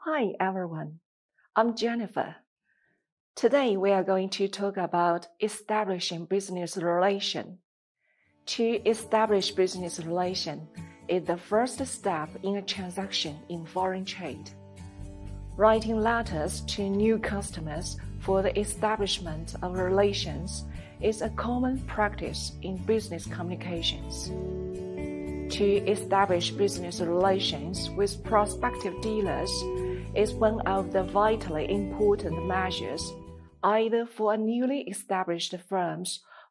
Hi everyone, I'm Jennifer. Today we are going to talk about establishing business relation. To establish business relation is the first step in a transaction in foreign trade. Writing letters to new customers for the establishment of relations is a common practice in business communications. To establish business relations with prospective dealers is one of the vitally important measures, either for a newly established firm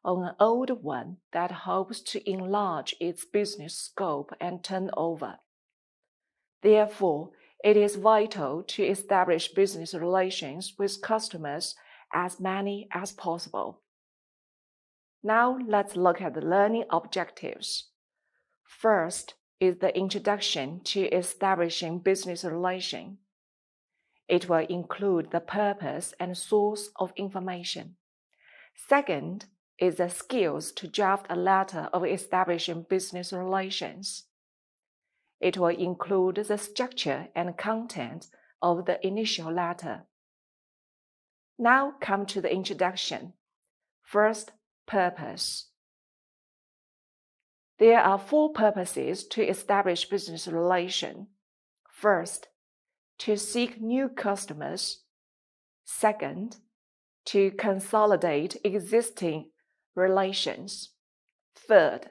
or an old one that hopes to enlarge its business scope and turnover. Therefore, it is vital to establish business relations with customers as many as possible. Now let's look at the learning objectives. First is the introduction to establishing business relation. It will include the purpose and source of information. Second is the skills to draft a letter of establishing business relations. It will include the structure and content of the initial letter. Now come to the introduction. First, purpose. There are four purposes to establish business relation. First, to seek new customers. Second, to consolidate existing relations. Third,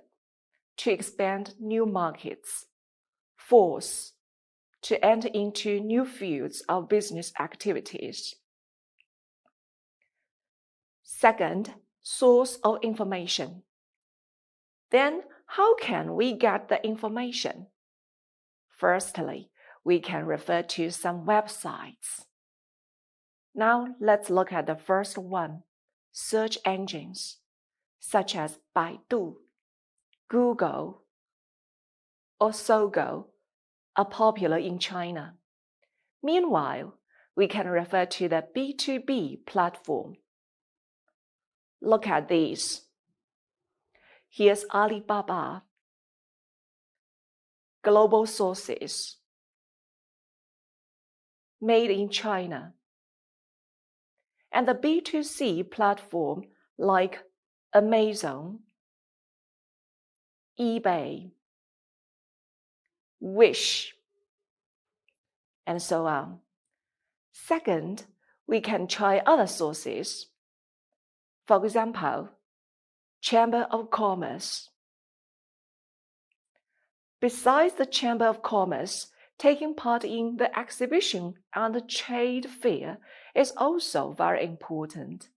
to expand new markets. Fourth, to enter into new fields of business activities. Second, source of information. Then, how can we get the information? Firstly, we can refer to some websites. Now let's look at the first one, search engines, such as Baidu, Google, or Sogou, are popular in China. Meanwhile, we can refer to the B2B platform. Look at these. Here's Alibaba, Global Sources, Made in China, and the B2C platform like Amazon, eBay, Wish, and so on. Second, we can try other sources. For example, Chamber of Commerce. Besides the Chamber of Commerce, taking part in the exhibition and the trade fair is also very important.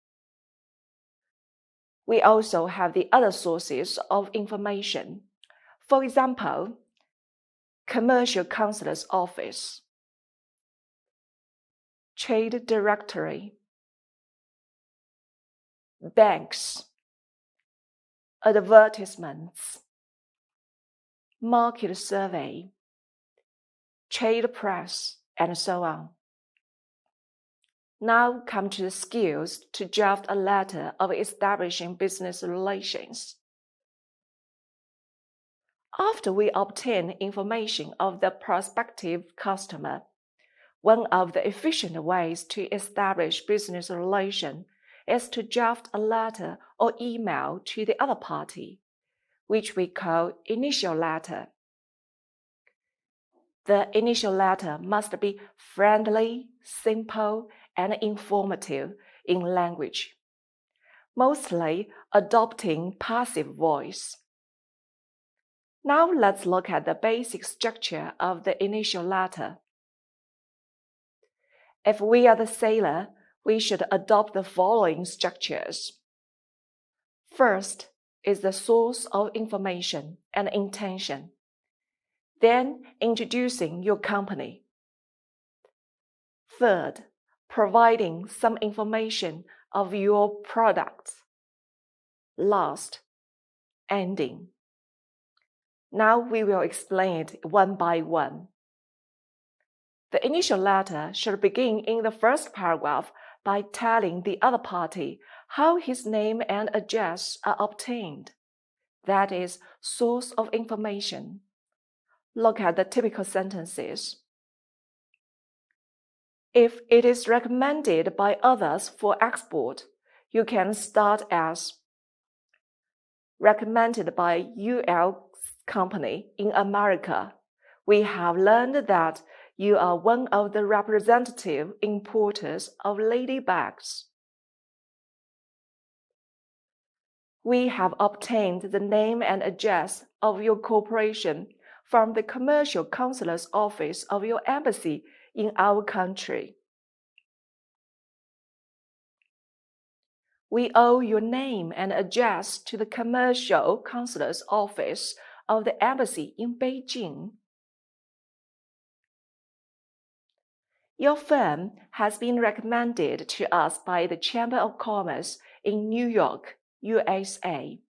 We also have the other sources of information. For example, Commercial Counselor's Office, Trade Directory, banks, advertisements, market survey, trade press, and so on. Now come to the skills to draft a letter of establishing business relations. After we obtain information of the prospective customer, one of the efficient ways to establish business relation is to draft a letter or email to the other party, which we call initial letter. The initial letter must be friendly, simple, and informative in language, mostly adopting passive voice. Now let's look at the basic structure of the initial letter. If we are the sailor, we should adopt the following structures. First is the source of information and intention. Then introducing your company. Third, providing some information of your product. Last, ending. Now we will explain it one by one. The initial letter should begin in the first paragraph by telling the other party how his name and address are obtained. That is, source of information. Look at the typical sentences. If it is recommended by others for export, you can start as recommended by UL Company in America. We have learned that you are one of the representative importers of ladybags. We have obtained the name and address of your corporation from the commercial consular's office of your embassy in our country. We owe your name and address to the commercial consular's office of the embassy in Beijing. Your firm has been recommended to us by the Chamber of Commerce in New York, USA.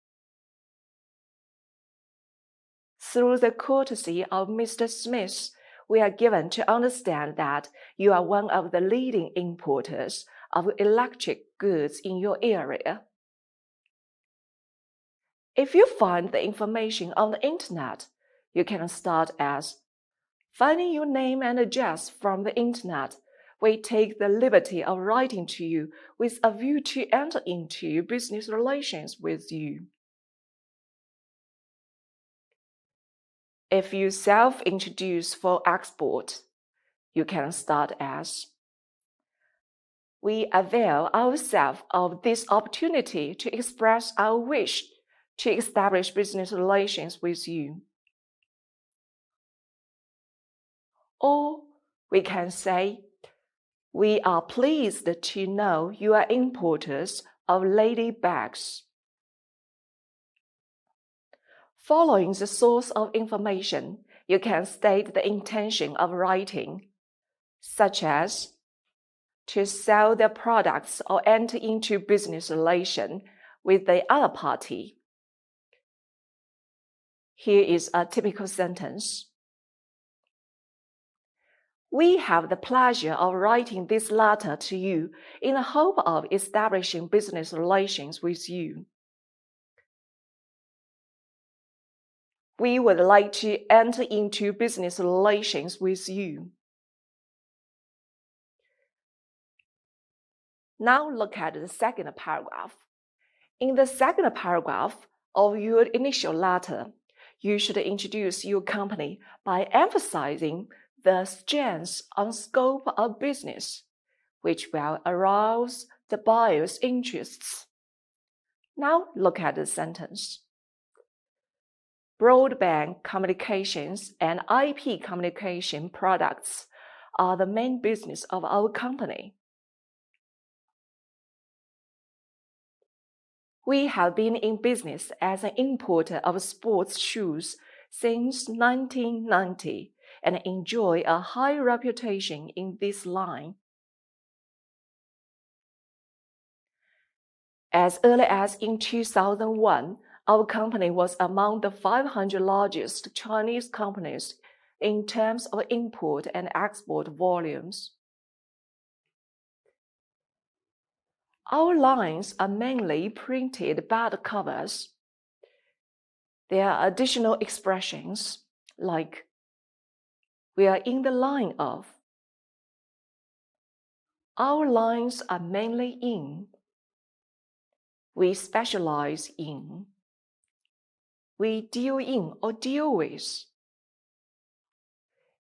Through the courtesy of Mr. Smith, we are given to understand that you are one of the leading importers of electric goods in your area. If you find the information on the internet, you can start as finding your name and address from the internet. We take the liberty of writing to you with a view to enter into business relations with you. If you self-introduce for export, you can start as we avail ourselves of this opportunity to express our wish to establish business relations with you. Or we can say, we are pleased to know you are importers of ladybags. Following the source of information, you can state the intention of writing, such as to sell their products or enter into business relation with the other party. Here is a typical sentence. We have the pleasure of writing this letter to you in the hope of establishing business relations with you. We would like to enter into business relations with you. Now look at the second paragraph. In the second paragraph of your initial letter, you should introduce your company by emphasizing the strengths and scope of business, which will arouse the buyer's interests. Now look at the sentence. Broadband communications and IP communication products are the main business of our company. We have been in business as an importer of sports shoes since 1990 and enjoy a high reputation in this line. As early as in 2001, our company was among the 500 largest Chinese companies in terms of import and export volumes. Our lines are mainly printed bed covers. There are additional expressions like we are in the line of. Our lines are mainly in. We specialize in. We deal in or deal with.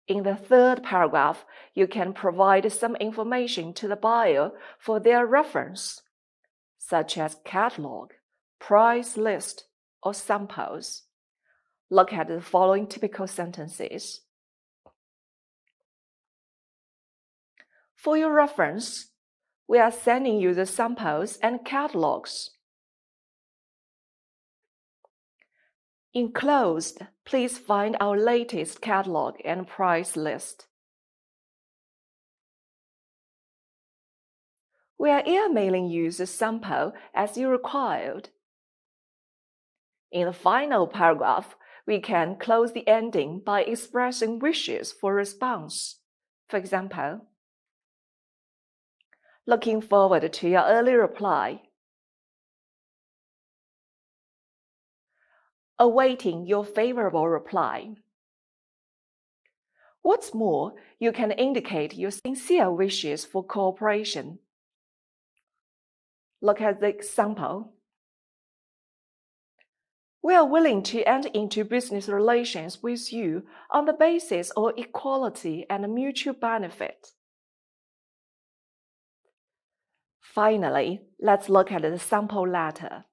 In the third paragraph, you can provide some information to the buyer for their reference, such as catalog, price list, or samples. Look at the following typical sentences. For your reference, we are sending you the samples and catalogs. Enclosed, please find our latest catalog and price list. We are emailing you the sample as you required. In the final paragraph, we can close the ending by expressing wishes for response. For example, looking forward to your early reply. Awaiting your favorable reply. What's more, you can indicate your sincere wishes for cooperation. Look at the example. We are willing to enter into business relations with you on the basis of equality and mutual benefit. Finally, let's look at the sample letter.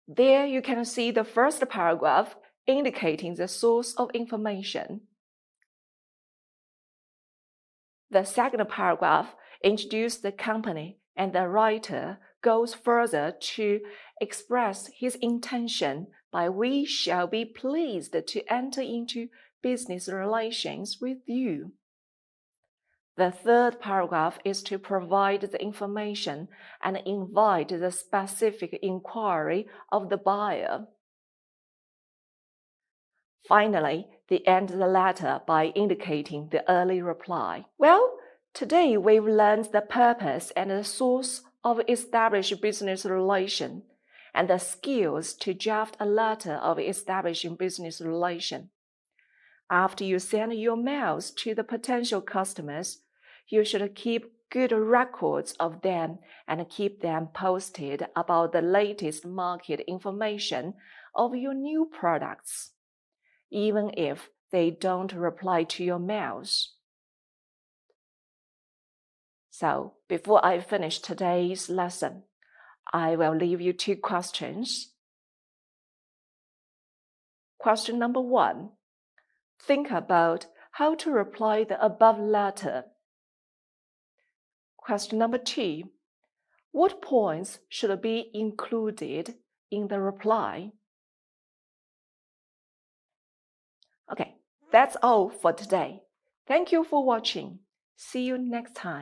There you can see the first paragraph indicating the source of information. The second paragraph introduces the company, and the writer goes further to express his intention by "we shall be pleased to enter into business relations with you." The third paragraph is to provide the information and invite the specific inquiry of the buyer. Finally, they end the letter by indicating the early reply. Well, today we've learned the purpose and the source of established business relation and the skills to draft a letter of establishing business relation. After you send your mails to the potential customers, you should keep good records of them and keep them posted about the latest market information of your new products, even if they don't reply to your mails. So, before I finish today's lesson, I will leave you 2 questions. Question number 1. Think about how to reply the above letter. Question number 2. What points should be included in the reply? Okay, that's all for today. Thank you for watching. See you next time.